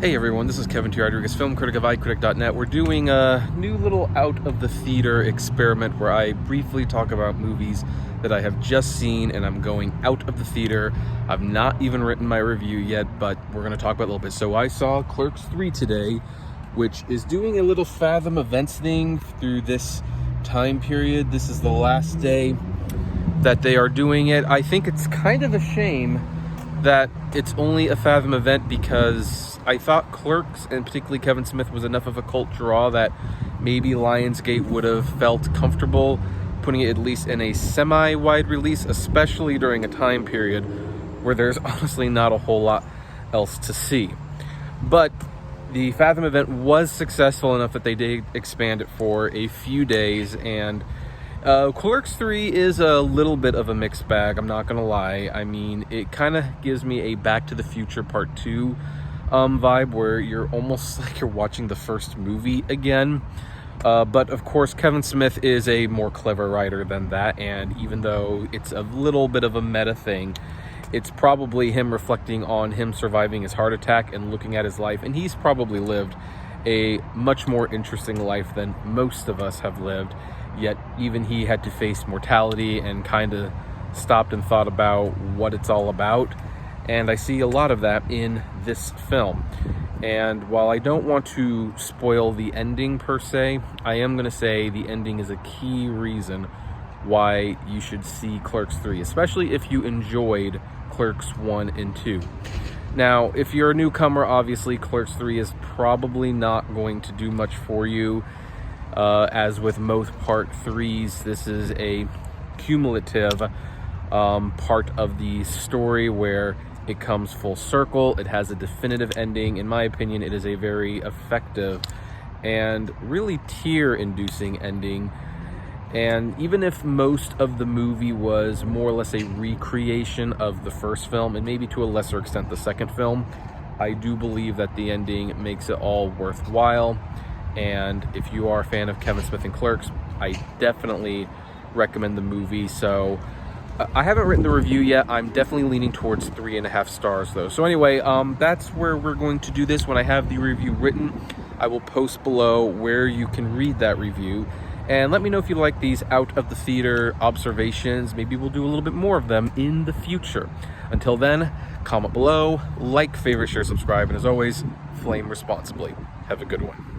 Hey everyone, this is Kevin T. Rodriguez, film critic of iCritic.net. We're doing a new little out of the theater experiment where I briefly talk about movies that I have just seen and I'm going out of the theater. I've not even written my review yet, but we're going to talk about it a little bit. So I saw Clerks 3 today, which is doing a little Fathom Events thing through this time period. This is the last day that they are doing it. I think it's kind of a shame that it's only a Fathom event because I thought Clerks, and particularly Kevin Smith, was enough of a cult draw that maybe Lionsgate would have felt comfortable putting it at least in a semi-wide release, especially during a time period where there's honestly not a whole lot else to see. But the Fathom event was successful enough that they did expand it for a few days, and Clerks 3 is a little bit of a mixed bag, I'm not gonna lie. I mean, it kind of gives me a Back to the Future Part 2 vibe, where you're almost like you're watching the first movie again. But of course, Kevin Smith is a more clever writer than that, and even though it's a little bit of a meta thing, it's probably him reflecting on him surviving his heart attack and looking at his life, and he's probably lived a much more interesting life than most of us have lived. Yet even he had to face mortality and kind of stopped and thought about what it's all about. And I see a lot of that in this film. And while I don't want to spoil the ending per se, I am going to say the ending is a key reason why you should see Clerks 3, especially if you enjoyed Clerks 1 and 2. Now, if you're a newcomer, obviously Clerks 3 is probably not going to do much for you. As with most Part 3s, this is a cumulative part of the story where it comes full circle. It has a definitive ending. In my opinion, it is a very effective and really tear-inducing ending. And even if most of the movie was more or less a recreation of the first film, and maybe to a lesser extent the second film, I do believe that the ending makes it all worthwhile. And if you are a fan of Kevin Smith and Clerks, I definitely recommend the movie. So I haven't written the review yet. I'm definitely leaning towards 3.5 stars though. So anyway, that's where we're going to do this. When I have the review written, I will post below where you can read that review. And let me know if you like these out of the theater observations. Maybe we'll do a little bit more of them in the future. Until then, comment below, like, favorite, share, subscribe, and as always, flame responsibly. Have a good one.